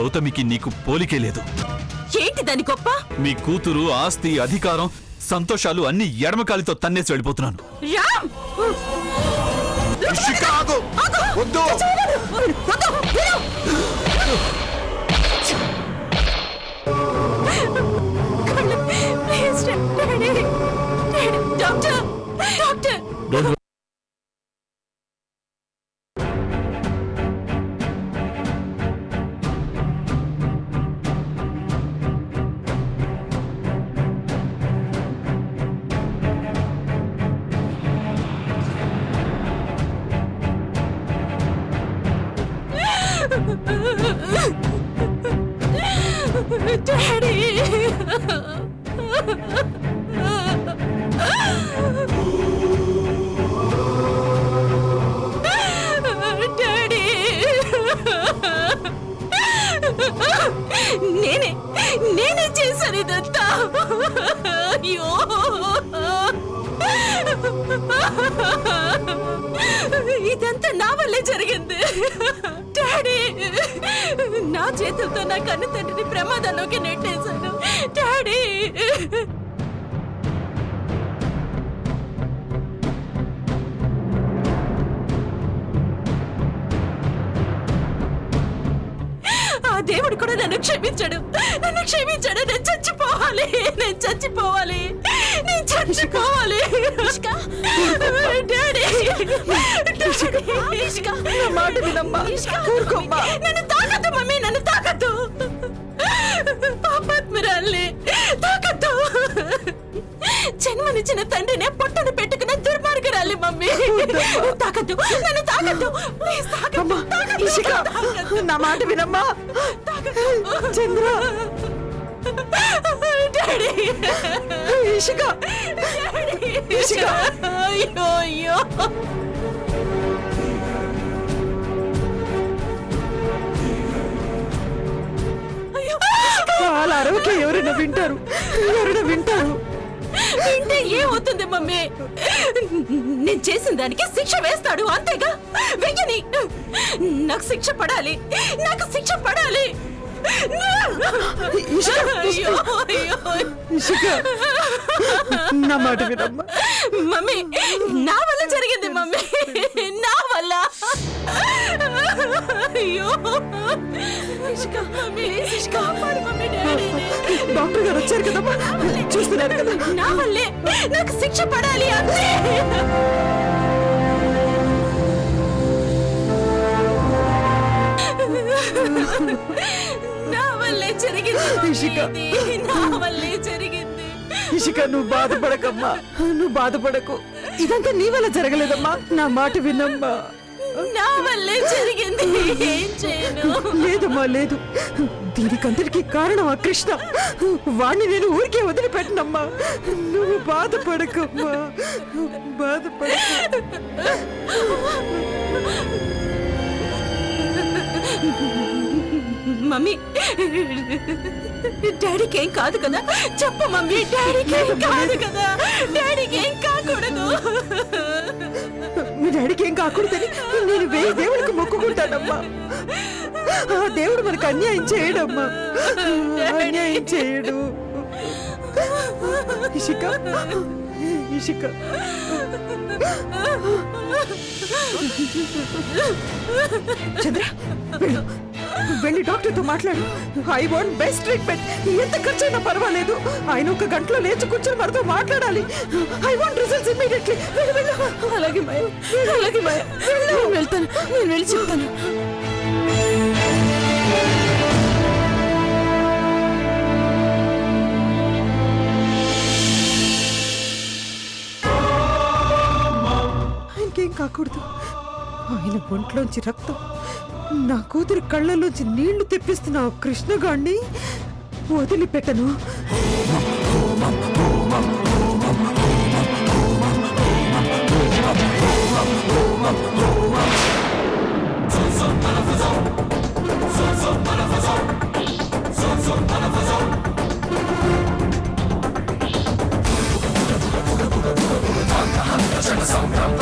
గౌతమికి నీకు పోలికే లేదు. ఏంటి దాని గొప్ప? మీ కూతురు ఆస్తి, అధికారం, సంతోషాలు అన్ని ఎడమకాలితో తన్నేసి వెళ్ళిపోతున్నాను. రామ్! ఇషిక, ఆగు! వద్దు! డాక్టర్! డాక్టర్! డాడీ! డాడీ! నేనే చేశాను ఇదంతా. అయ్యో! ఇదంతా నా వల్లే జరిగింది. డాడీ, నా చేతులతో నా కన్న తండ్రిని ప్రమాదంలోకి నెట్టేశాను. డాడీ! ఆ దేవుడు కూడా నన్ను క్షమించాడు. నన్ను క్షమించాడు. నేను చచ్చిపోవాలి. నేను చచ్చిపోవాలి. నేను చచ్చిపోవాలి. డాడీ! మాట వినమ్మా. ఊరుకోమ్మా. నన్ను తాకద్దు మమ్మీ. నన్ను తాకద్దు. పాపాత్మురాల్ని తాకద్దు. జన్మనిచ్చిన తండ్రినే పొట్టను పెట్టుకున్న దుర్మార్గురాలి మమ్మీ. తాకద్దు. నన్ను తాకద్దు. ప్లీజ్ తాకద్దు. ఇషిక, నా మాట వినమ్మా. చంద్ర! డాడీ! ఇషిక! ఇషిక! అయ్యో అయ్యో! వాళ్ళ అరవకే ఎవరైనా వింటారు. వింటే ఏమవుతుంది మమ్మీ? నేను చేసిన దానికి శిక్ష వేస్తాడు, అంతేగా? వెయ్యని. నాకు శిక్ష పడాలి. నాకు శిక్ష పడాలి. అయ్యో అయ్యో! నా మాట వినమ్మా. మమ్మీ, నా వల్ల జరిగింది మమ్మీ. నా వల్ల. అయ్యో! కాపాడు మమ్మీ. డాడీని. డాక్టర్ గారు వచ్చారు కదమ్మా, చూస్తున్నారు కదా. నా వల్లే నాకు శిక్ష పడాలి, అంతే. నా వల్లే జరిగింది. నా వల్లే జరిగింది. ఇషిక, నువ్వు బాధపడకమ్మా. నువ్వు బాధపడకు. ఇదంతా నీ వల్ల జరగలేదమ్మా. నా మాట వినమ్మా. నా వల్లే జరిగింది. ఏం చేయను? లేదమ్మా, లేదు. దీనికంతటికి కారణం ఆ కృష్ణ. వాణ్ణి నేను ఊరికే వదిలిపెట్టనమ్మా. నువ్వు బాధపడకమ్మా. బాధపడకు. మమ్మీ, డాడీకి ఏం కాదు కదా? చెప్పు మమ్మీ. డాడీకి ఏం కాదు కదా? డాడీకి ఏం కాకూడదు. మీ డాడీకి ఏం కాకూడదని నేను 1000 దేవుడికి మొక్కుకుంటానమ్మా. ఆ దేవుడు మనకు అన్యాయం చేయడమ్మా. అన్యాయం చేయడు. ఇషిక, ఇషిక. చంద్ర, వెళ్ళి డాక్టర్తో మాట్లాడు. I want best treatment. ఎంత ఖర్చైనా పర్వాలేదు. ఆయన 1 గంటలో లేచి కూర్చొని మనతో మాట్లాడాలి. I want results immediately. అలాగే మాయ, అలాగే మాయ. నేను వెళ్తాను. నేను వెళ్ళి చెప్తాను. ఆయనకేం కాకూడదు. ఆయన ఒంట్లోంచి రక్తం, నా కూతురు కళ్ళలోంచి నీళ్లు తెప్పిస్తున్న ఆ కృష్ణగాడిని వదిలిపెట్టను. సంగ్రామ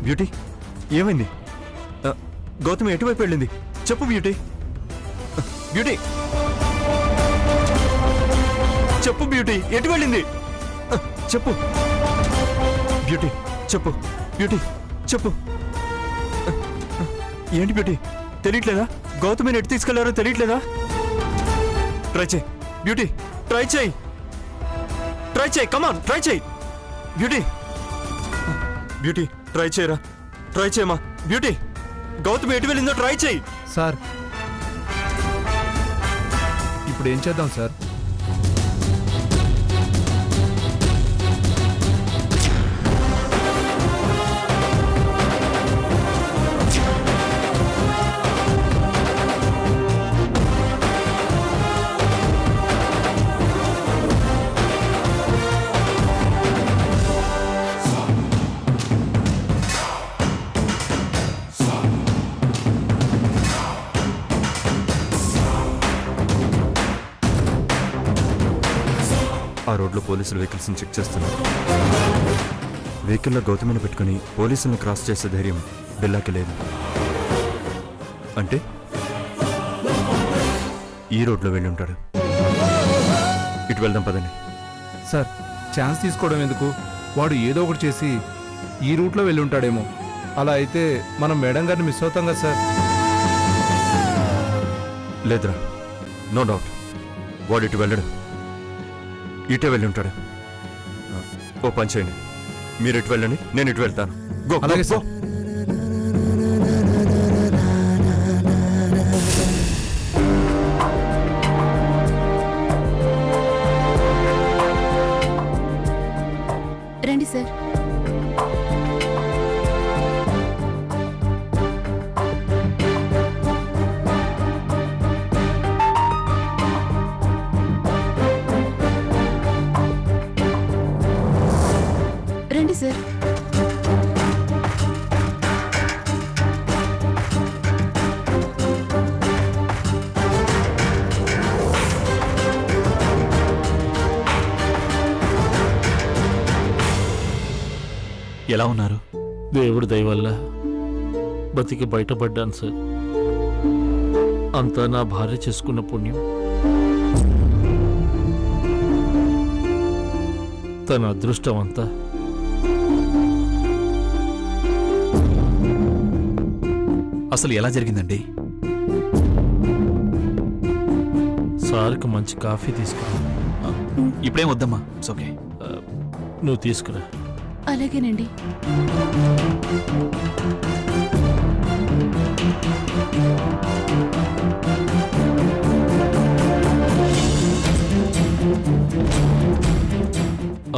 బ్యూటీ ఏమైంది? గౌతమి ఎటువైపు వెళ్ళింది? చెప్పు బ్యూటీ. బ్యూటీ చెప్పు బ్యూటీ, ఎటు వెళ్ళింది? చెప్పు బ్యూటీ, చెప్పు బ్యూటీ, చెప్పు. ఏంటి బ్యూటీ తెలియట్లేదా? గౌతమిని ఎటు తీసుకెళ్లారో తెలియట్లేదా? ట్రై చేయి బ్యూటీ, ట్రై చేయి, ట్రై చేయి, కమాన్ ట్రై చేయి బ్యూటీ. బ్యూటీ ట్రై చేయరా, ట్రై చేయమా బ్యూటీ. గౌతమి ఎటు వెళ్ళిందో ట్రై చేయి. సార్ ఇప్పుడు ఏం చేద్దాం సార్? ఆ రోడ్లో పోలీసులు వెహికల్స్ని చెక్ చేస్తున్నారు. వెహికల్లో గౌతమిని పెట్టుకుని పోలీసులను క్రాస్ చేసే ధైర్యం బిల్లాకి లేదు. అంటే ఈ రోడ్లో వెళ్ళి ఉంటాడు. ఇటు వెళ్దాం పదండి. సార్ ఛాన్స్ తీసుకోవడం ఎందుకు? వాడు ఏదో ఒకటి చేసి ఈ రూట్లో వెళ్ళి ఉంటాడేమో. అలా అయితే మనం మేడం గారిని మిస్ అవుతాం కదా సార్. లేదురా, నో డౌట్ వాడు ఇటు వెళ్ళడు, ఇటే వెళ్ళి ఉంటాడు. ఓ పని చేయండి, మీరు ఇటు వెళ్ళండి, నేను ఇటు వెళ్తాను. గో. అలాగే సార్. రండి సార్. రండి సార్. ఎలా ఉన్నారు? దేవుడి దయ వల్ల బతికి బయటపడ్డాను సార్. అంతా నా భార్య చేసుకున్న పుణ్యం. తన అదృష్టం అంతా అసలు ఎలా జరిగిందండి? సార్కి మంచి కాఫీ తీసుకురా. ఇప్పుడేం వద్దమ్మా, ఇట్స్ ఓకే. నువ్వు తీసుకురా. అలాగేనండి.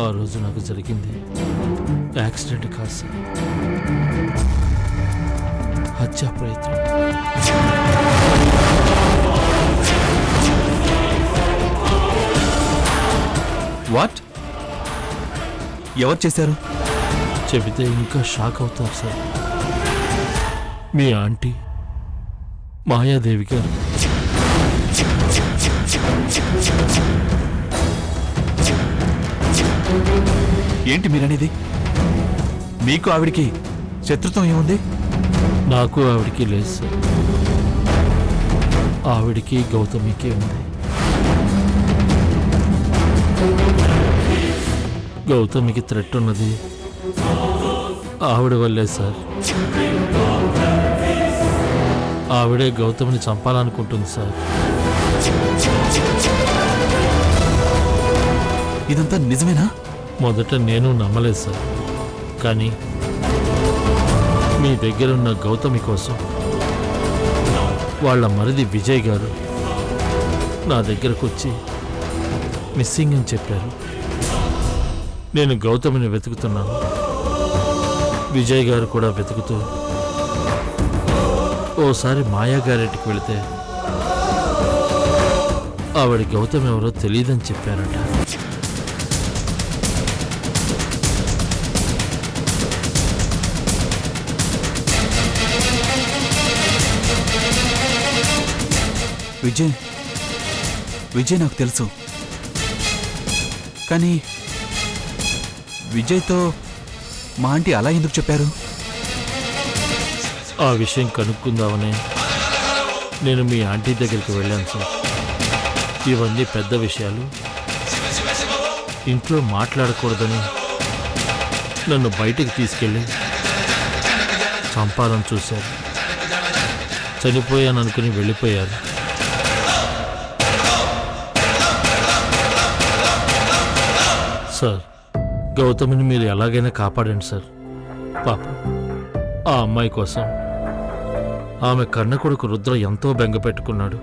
ఆ రోజు నాకు జరిగింది యాక్సిడెంట్ కాదు సార్, హత్యా ప్రయత్నం. వాట్? ఎవరు చేశారు? చెబితే ఇంకా షాక్ అవుతారు సార్. మీ ఆంటీ మాయాదేవి గారు. ఏంటి మీరనేది? మీకు ఆవిడికి శత్రుత్వం ఏముంది? నాకు ఆవిడికి లేదు సార్. ఆవిడికి గౌతమికి ఉంది. గౌతమికి థ్రెట్ ఉన్నది ఆవిడ వల్లే సార్. ఆవిడే గౌతమిని చంపాలనుకుంటుంది సార్. ఇదంతా నిజమేనా? మొదట నేను నమ్మలేదు సార్, కానీ మీ దగ్గరున్న గౌతమి కోసం వాళ్ళ మరిది విజయ్ గారు నా దగ్గరకు వచ్చి మిస్సింగ్ అని చెప్పారు. నేను గౌతమిని వెతుకుతున్నాను. విజయ్ గారు కూడా వెతుకుతూ ఓసారి మాయా గారింటికి వెళితే ఆవిడ గౌతమి ఎవరో తెలియదని చెప్పారట. విజయ్ నాకు తెలుసు, కానీ విజయ్తో మా ఆంటీ అలా ఎందుకు చెప్పారు? ఆ విషయం కనుక్కుందామని నేను మీ ఆంటీ దగ్గరికి వెళ్ళాను సార్. ఇవన్నీ పెద్ద విషయాలు, ఇంట్లో మాట్లాడకూడదని నన్ను బయటికి తీసుకెళ్ళి చంపాలని చూశారు. చనిపోయాను అనుకుని వెళ్ళిపోయారు. సార్, గౌతమిని మీరు ఎలాగైనా కాపాడండి సార్. పాప ఆ అమ్మాయి కోసం ఆమె కన్న కొడుకు రుద్ర ఎంతో బెంగ పెట్టుకున్నాడు.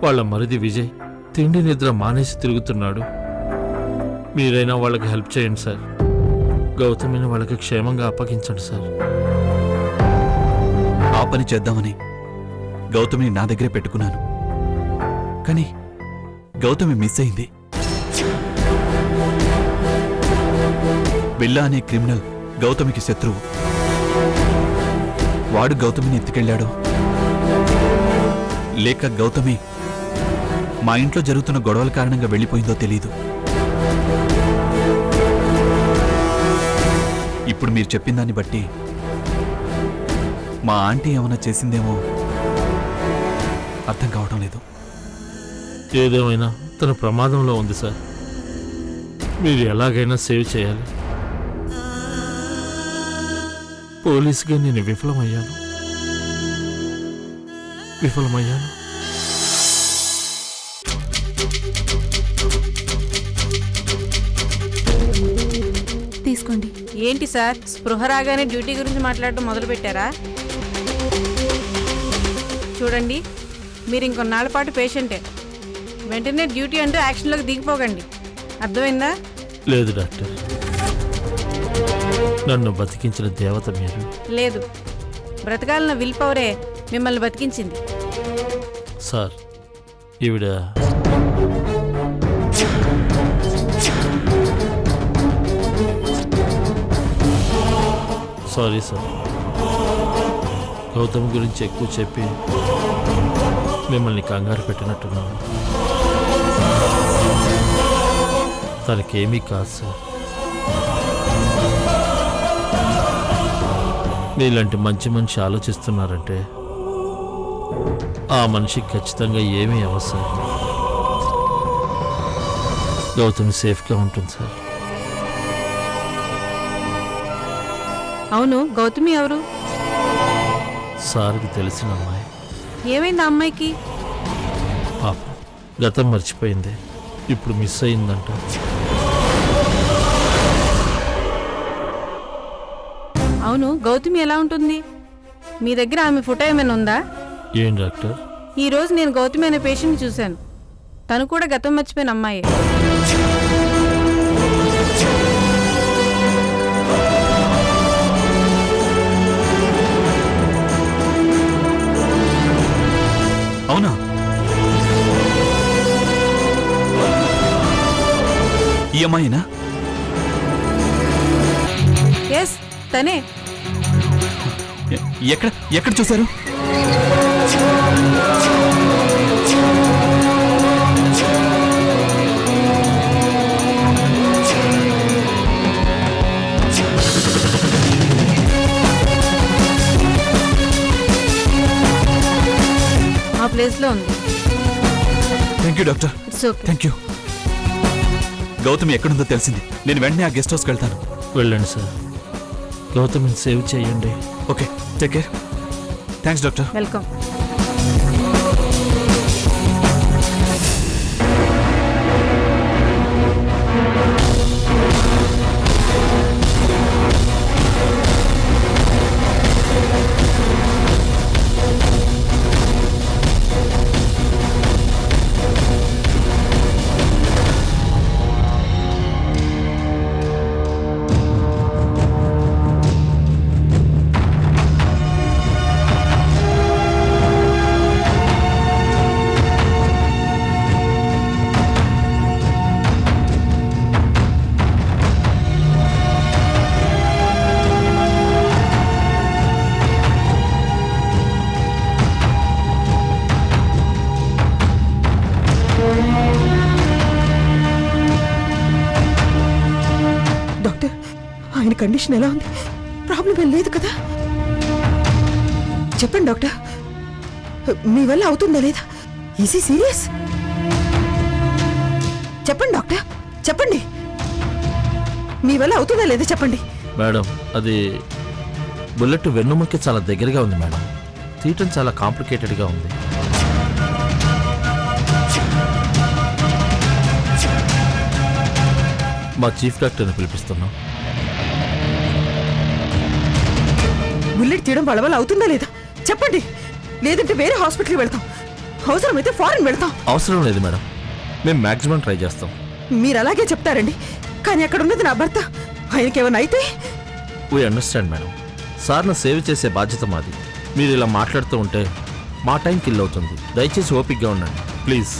వాళ్ళ మరిది విజయ్ తిండి నిద్ర మానేసి తిరుగుతున్నాడు. మీరైనా వాళ్ళకి హెల్ప్ చేయండి సార్. గౌతమిని వాళ్ళకి క్షేమంగా అప్పగించండి సార్. ఆ పని చేద్దామని గౌతమిని నా దగ్గరే పెట్టుకున్నాను. కానీ గౌతమి మిస్ అయింది. బిల్లా అనే క్రిమినల్ గౌతమికి శత్రువు. వాడు గౌతమిని ఎత్తుకెళ్ళాడో లేక గౌతమి మా ఇంట్లో జరుగుతున్న గొడవల కారణంగా వెళ్ళిపోయిందో తెలీదు. ఇప్పుడు మీరు చెప్పిన దాన్ని బట్టి మా ఆంటీ ఏమైనా చేసిందేమో అర్థం కావడం లేదు. ఏదేమైనా తన ప్రమాదంలో ఉంది సార్. మీరు ఎలాగైనా సేవ్ చేయాలి. పోలీసుగా నేను విఫలమయ్యాను. తీసుకోండి. ఏంటి సార్, స్పృహ రాగానే డ్యూటీ గురించి మాట్లాడటం మొదలు పెట్టారా? చూడండి, మీరు ఇంకొన్నాళ్ళ పాటు పేషెంటే. వెంటనే డ్యూటీ అంటూ యాక్షన్లోకి దిగిపోకండి. అర్థమైందా? లేదు డాక్టర్, నన్ను బతికించిన దేవత మీరు. లేదు, బ్రతకాలన్న విల్ పవరే మిమ్మల్ని బతికించింది. సార్, ఈవిడ సారీ సార్, గౌతమ్ గురించి ఎక్కువ చెప్పి మిమ్మల్ని కంగారు పెట్టినట్టున్నాను. తనకేమీ కాదు సార్. మీలాంటి మంచి మనిషి ఆలోచిస్తున్నారంటే ఆ మనిషికి ఖచ్చితంగా ఏమీ అవ్వదు సార్. గౌతమి సేఫ్గా ఉంటుంది సార్. అవును, గౌతమి ఎవరు? సార్కి తెలిసిన అమ్మాయి. ఏమైంది ఆ అమ్మాయికి? పాప గతం మర్చిపోయింది, ఇప్పుడు మిస్ అయిందంట. అవును, గౌతమి ఎలా ఉంటుంది? మీ దగ్గర ఆమె ఫోటో ఏమైనా ఉందా? ఏం డాక్టర్? ఈ రోజు నేను గౌతమి అనే పేషెంట్ని చూశాను. తను కూడా గతం మర్చిపోయిన అమ్మాయే. అవునా? ఈ అమ్మాయినా? ఎస్, తనే. ఎక్కడ ఎక్కడ చూశారు? ఆ ప్లేస్లో ఉంది. Thank you doctor. It's okay. Thank you. Gautami ఎక్కడుందో తెలిసింది. నేను వెంటనే ఆ గెస్ట్ హౌస్కి వెళ్తాను. వెళ్ళండి సార్, గౌతమిని సేవ్ చేయండి. Okay, take care. Thanks doctor. Welcome. Doctor, ఆయన కండిషన్ ఎలా ఉంది? ప్రాబ్లం ఏం లేదు కదా? చెప్పండి డాక్టర్, మీ వల్ల అవుతుందా లేదా? Easy serious? చెప్పండి డాక్టర్, చెప్పండి, మీ వల్ల అవుతుందా లేదా చెప్పండి. మేడం అది బుల్లెట్ వెన్నుముకి చాలా దగ్గరగా ఉంది మేడం. తీయటం చాలా కాంప్లికేటెడ్గా ఉంది. మా చీఫ్ డాక్టర్ని పిలిపిస్తున్నాం. బుల్లెట్ తీయడం వాళ్ళ వల్ల అవుతుందా లేదా చెప్పండి, లేదంటే వేరే హాస్పిటల్కి వెళ్తాం, అవసరమైతే ఫారెన్ వెళ్తాం. అవసరం లేదు మేడం, మేము మ్యాక్సిమం ట్రై చేస్తాం. మీరు అలాగే చెప్తారండి, కానీ అక్కడ ఉన్నది నా భర్త, ఆయనకేమైనా అయితే? వీ అండర్స్టాండ్ మేడం, సార్ను సేవ్ చేసే బాధ్యత మాది. మీరు ఇలా మాట్లాడుతూ ఉంటే మా టైం కిల్ అవుతుంది. దయచేసి ఓపిక్గా ఉండండి ప్లీజ్.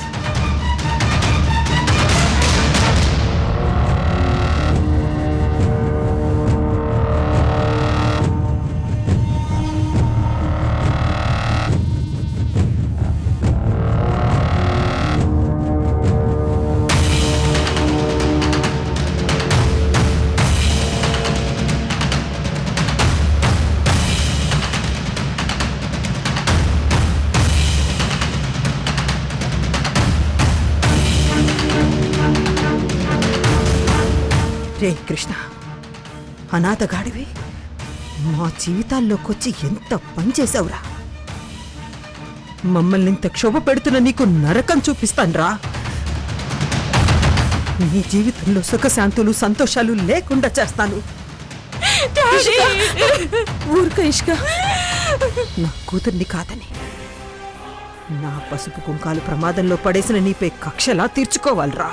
రే కృష్ణ, అనాథగాడివి మా జీవితాల్లోకొచ్చి ఎంత పని చేశావురా. మమ్మల్ని ఇంత క్షోభ పెడుతున్న నీకు నరకం చూపిస్తాన్రా. నీ జీవితంలో సుఖశాంతులు సంతోషాలు లేకుండా చేస్తాను. ఊరుక ఇష్క, నా కూతుర్ని కాదని నా పసుపు కుంకాలు ప్రమాదంలో పడేసిన నీపై కక్షలా తీర్చుకోవాలరా.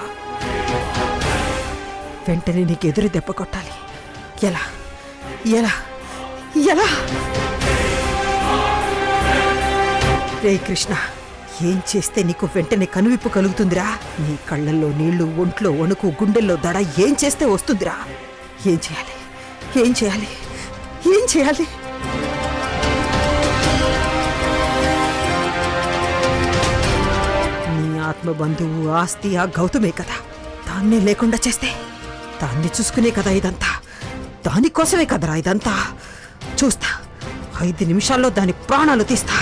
వెంటనే నీకు ఎదురు దెబ్బ కొట్టాలి. ఎలా ఎలా ఎలా? రే కృష్ణ, ఏం చేస్తే నీకు వెంటనే కనువిప్పు కలుగుతుందిరా? నీ కళ్ళల్లో నీళ్లు, ఒంట్లో వణుకు, గుండెల్లో దడ ఏం చేస్తే వస్తుందిరా? ఏం చేయాలి, ఏం చేయాలి, ఏం చేయాలి? నీ ఆత్మబంధువు ఆస్తి ఆ గౌతమే కదా, దాన్నే లేకుండా చేస్తే? దాన్ని చూసుకునే కదా ఇదంతా, దానికోసమే కదరా ఇదంతా. చూస్తా, 5 నిమిషాల్లో దాని ప్రాణాలు తీస్తా.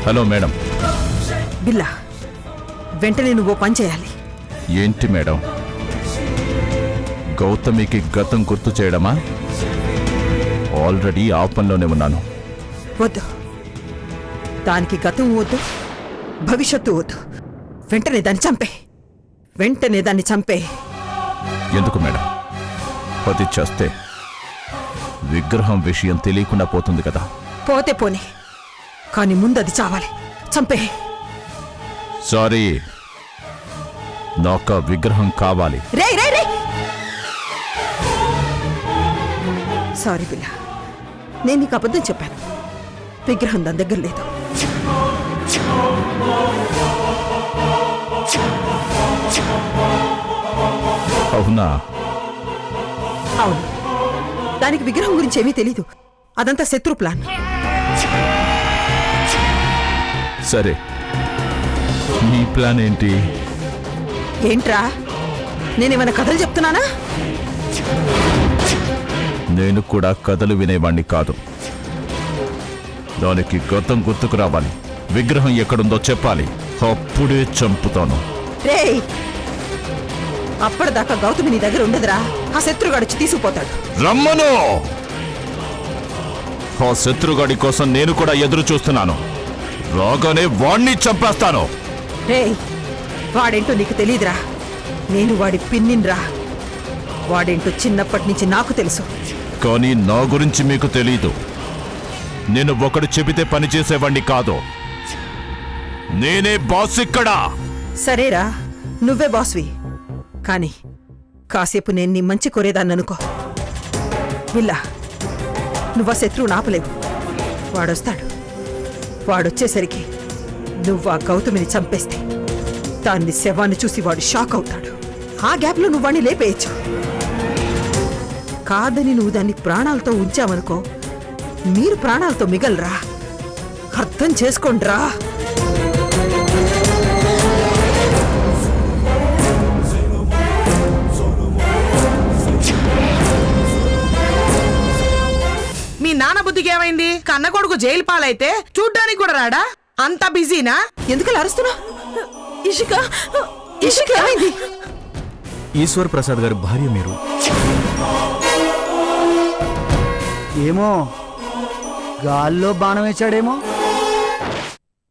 Hello madam. బిల్లా, వెంటనే నువ్వు పని చేయాలి. ఏంటి మేడం, గౌతమికి గతం గుర్తు చేయడమా? ఆల్రెడీ ఆ పనిలోనే ఉన్నాను. వద్దు, దానికి గతం వద్దు, భవిష్యత్తు వద్దు. వెంటనే దాన్ని చంపే, వెంటనే దాన్ని చంపే. ఎందుకు మేడం? అది చేస్తే విగ్రహం విషయం తెలియకుండా పోతుంది కదా. పోతే పోనీ, కానీ ముందు అది చావాలి. చంపే. సారీ, నాకు విగ్రహం కావాలి. రే రే రే, సారీ బిల్లా, నేను నీకు అబద్ధం చెప్పాను. విగ్రహం దాని దగ్గర లేదు. అవునా? అవును, దానికి విగ్రహం గురించి ఏమీ తెలీదు. అదంతా శత్రు ప్లాన్. సరే, నీ ప్లాన్ ఏంటి? ఏంట్రా, నేనేమైనా కథలు చెప్తున్నానా? నేను కూడా కథలు వినేవాణ్ణి కాదు. దానికి గతం గుర్తుకు రావాలి, విగ్రహం ఎక్కడుందో చెప్పాలి, అప్పుడే చంపుతాను. రే, అప్పటిదాకా గౌతమి నీ దగ్గర ఉండదురా. ఆ శత్రుగాడొచ్చి తీసుకుపోతాడు. రమ్మను. ఆ శత్రుగాడి కోసం నేను కూడా ఎదురు చూస్తున్నాను. రాగానే వాణ్ణి చంపేస్తాను. రే, వాడేంటో నీకు తెలీదురా. నేను వాడి పిన్నిన్రా. వాడేంటో చిన్నప్పటి నుంచి నాకు తెలుసు. కానీ నా గురించి మీకు తెలీదు. నేను ఒకడు చెబితే పనిచేసేవాణ్ణి కాదు. నేనే బాస్ ఇక్కడ. సరేరా, నువ్వే బాస్వి. కానీ కాసేపు నేను నీ మంచి కోరేదాన్ననుకో. విల్లా, నువ్వా శత్రువు నాపలేవు. వాడొస్తాడు, వాడొచ్చేసరికి నువ్వు ఆ గౌతమిని చంపేస్తే దాన్ని శవాన్ని చూసి వాడు షాక్ అవుతాడు. ఆ గ్యాప్లో నువ్వు వాడిని లేపేయచ్చు. కాదని నువ్వు దాన్ని ప్రాణాలతో ఉంచావనుకో, మీరు ప్రాణాలతో మిగలరా. అర్థం చేసుకోండ్రా. మీ నాన్న బుద్ధికి ఏమైంది? కన్న కొడుకు జైలు పాలైతే చూడ్డానికి కూడా రాడా? అంత బిజీనా? ఎందుకలా అరుస్తున్నా? ఇషిక, ఇషిక ఏమైంది? ఈశ్వర్ ప్రసాద్ గారి భార్య మీరు. ఏమో గాల్లో బాణం వేశాడేమో.